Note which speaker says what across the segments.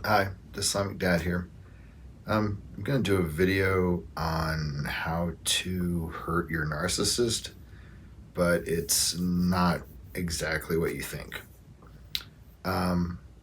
Speaker 1: Hi, the Islamic Dad here. I'm going to do a video on how to hurt your narcissist, but it's not exactly what you think.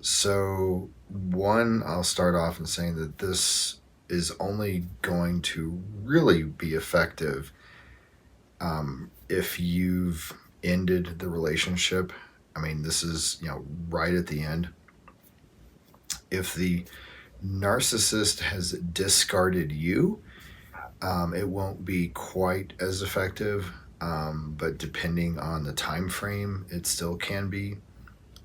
Speaker 1: So, I'll start off in saying that this is only going to really be effective if you've ended the relationship. I mean, this is, right at the end. If the narcissist has discarded you, it won't be quite as effective, but depending on the time frame, it still can be.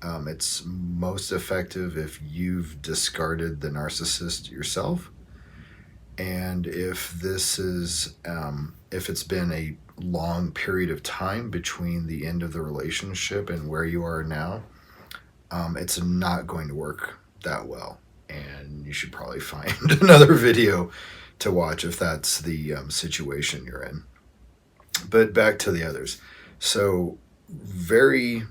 Speaker 1: It's most effective if you've discarded the narcissist yourself, and if it's been a long period of time between the end of the relationship and where you are now, it's not going to work that well, and you should probably find another video to watch if that's the situation you're in. But back to the others. So, very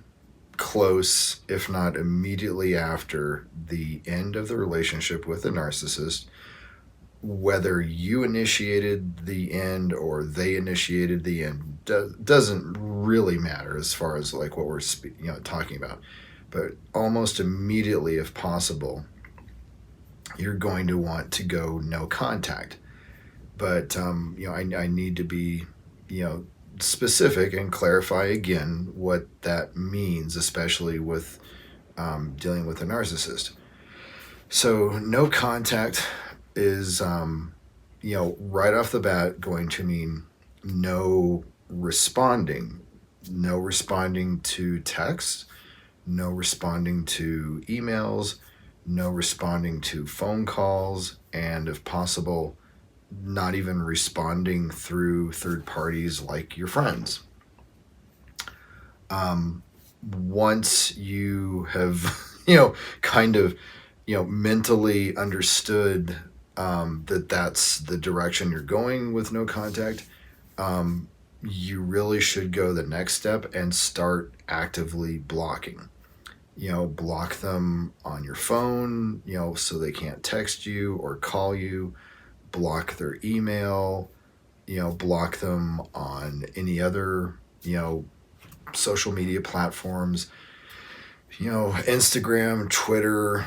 Speaker 1: close, if not immediately after the end of the relationship with the narcissist, whether you initiated the end or they initiated the end doesn't really matter as far as like what we're talking about. But almost immediately, if possible, you're going to want to go no contact. But I need to be specific and clarify again what that means, especially with dealing with a narcissist. So no contact is right off the bat going to mean no responding, no responding to text, no responding to emails, no responding to phone calls, and if possible, not even responding through third parties like your friends. Once you have, kind of, mentally understood that that's the direction you're going with no contact, you really should go the next step and start actively blocking. Block them on your phone, so they can't text you or call you. Block their email, block them on any other, social media platforms, Instagram, Twitter,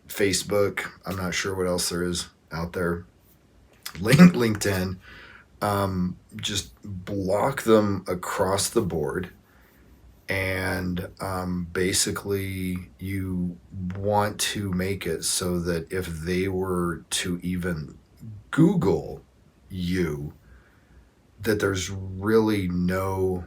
Speaker 1: Facebook. I'm not sure what else there is out there. LinkedIn. Just block them across the board. And basically, you want to make it so that if they were to even Google you, that there's really no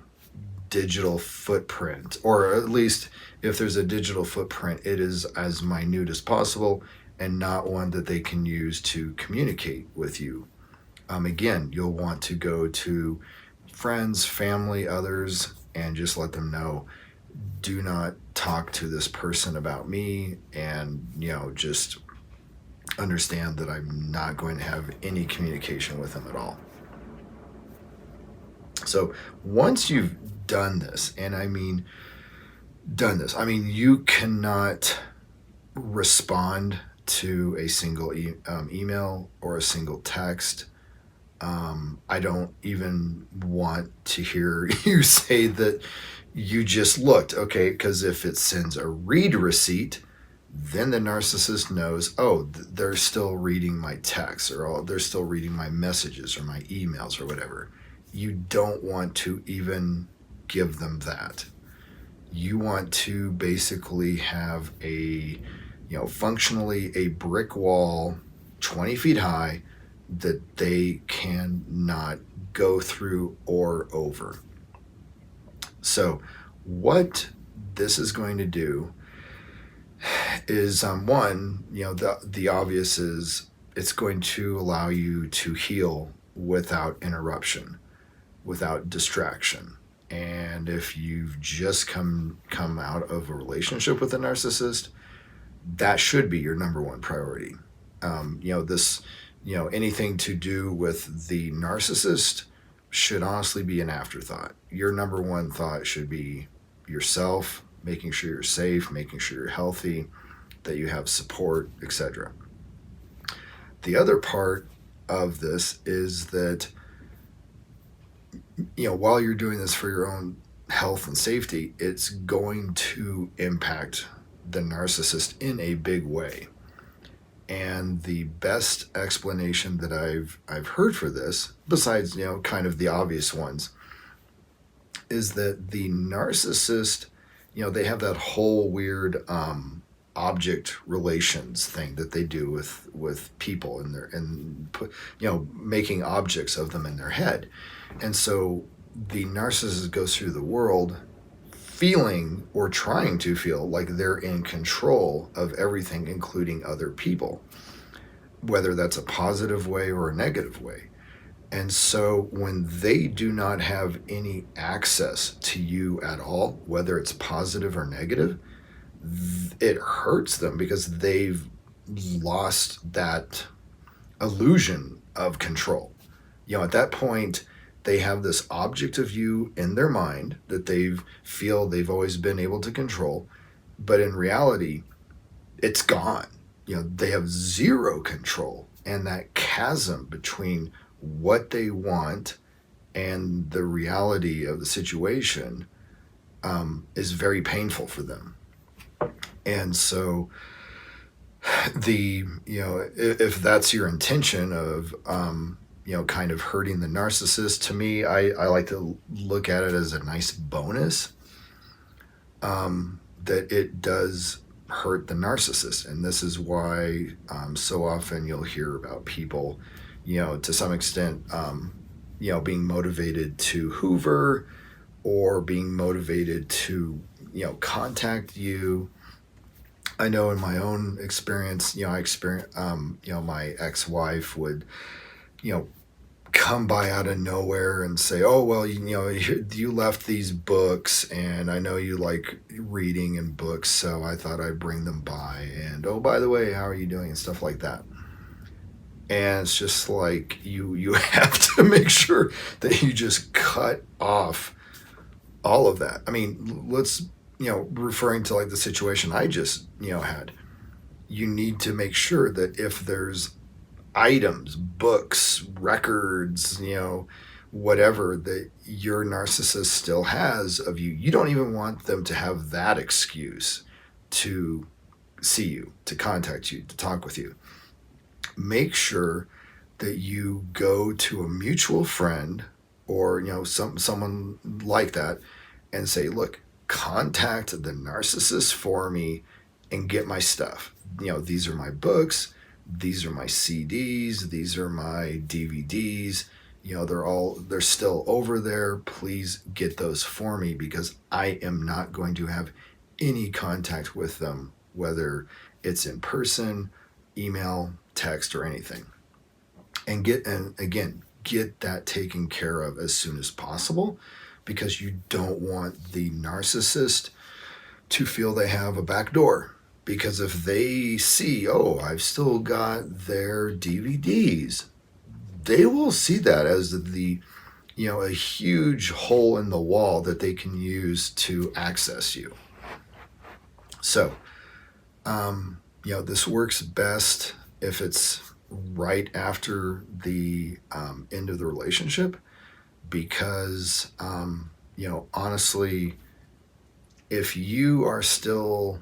Speaker 1: digital footprint, or at least if there's a digital footprint, it is as minute as possible and not one that they can use to communicate with you. Again, you'll want to go to friends, family, others, and just let them know, do not talk to this person about me, and just understand that I'm not going to have any communication with them at all. So once you've done this, and I mean you cannot respond to a single email or a single text. I don't even want to hear you say that you just looked, okay? Because if it sends a read receipt, then the narcissist knows, oh, they're still reading my texts, or oh, they're still reading my messages or my emails or whatever. You don't want to even give them that. You want to basically have functionally a brick wall 20 feet high that they cannot go through or over. So what this is going to do is, one, the obvious is it's going to allow you to heal without interruption, without distraction. And if you've just come out of a relationship with a narcissist, that should be your number one priority. Anything to do with the narcissist should honestly be an afterthought. Your number one thought should be yourself, making sure you're safe, making sure you're healthy, that you have support, etc. The other part of this is that, while you're doing this for your own health and safety, it's going to impact the narcissist in a big way. And the best explanation that I've heard for this, besides kind of the obvious ones, is that the narcissist, they have that whole weird object relations thing that they do with people and making objects of them in their head. And so the narcissist goes through the world feeling or trying to feel like they're in control of everything, including other people, whether that's a positive way or a negative way. And so when they do not have any access to you at all, whether it's positive or negative, it hurts them because they've lost that illusion of control. At that point, they have this object of you in their mind that feel they've always been able to control, but in reality, it's gone. They have zero control, and that chasm between what they want and the reality of the situation is very painful for them. And so if that's your intention of kind of hurting the narcissist, to me, I like to look at it as a nice bonus, that it does hurt the narcissist. And this is why so often you'll hear about people, to some extent, being motivated to hoover or being motivated to, contact you. I know in my own experience, my ex-wife would, come by out of nowhere and say, oh, well, you left these books and I know you like reading and books, so I thought I'd bring them by. And, oh, by the way, how are you doing? And stuff like that. And it's just like you have to make sure that you just cut off all of that. I mean, let's, referring to like the situation I just, had, you need to make sure that if there's items, books, records, whatever that your narcissist still has of you, you don't even want them to have that excuse to see you, to contact you, to talk with you. Make sure that you go to a mutual friend or someone like that and say, look, contact the narcissist for me and get my stuff. These are my books, these are my CDs, these are my DVDs, they're still over there. Please get those for me because I am not going to have any contact with them, whether it's in person, email, text, or anything. And get that taken care of as soon as possible, because you don't want the narcissist to feel they have a back door. Because if they see, oh, I've still got their DVDs, they will see that as a huge hole in the wall that they can use to access you. So, this works best if it's right after the end of the relationship, because, honestly, if you are still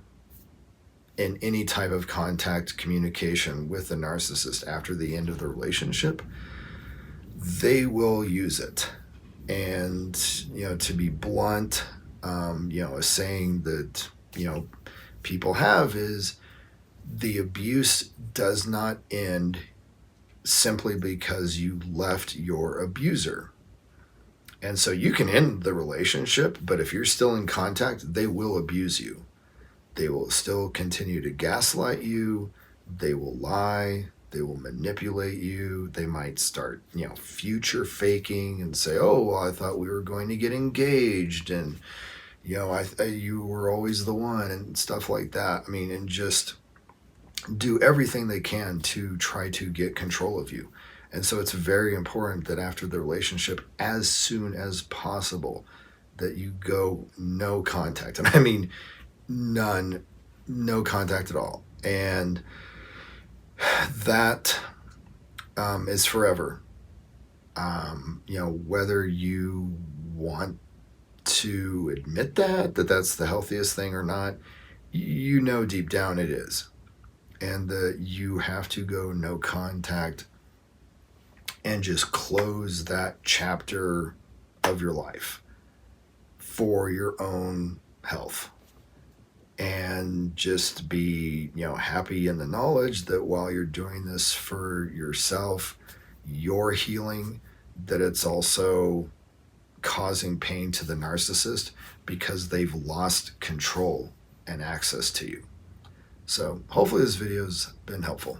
Speaker 1: in any type of contact communication with the narcissist after the end of the relationship, they will use it. And, to be blunt, a saying that, people have is the abuse does not end simply because you left your abuser. And so you can end the relationship, but if you're still in contact, they will abuse you. They will still continue to gaslight you. They will lie. They will manipulate you. They might start, future faking and say, oh, well, I thought we were going to get engaged. And, you were always the one and stuff like that. I mean, and just do everything they can to try to get control of you. And so it's very important that after the relationship, as soon as possible, that you go no contact. And I mean, none, no contact at all. And that is forever. Whether you want to admit that that's the healthiest thing or not, deep down it is. And that you have to go no contact and just close that chapter of your life for your own health. And just be, happy in the knowledge that while you're doing this for yourself, your healing, that it's also causing pain to the narcissist because they've lost control and access to you. So hopefully this video's been helpful.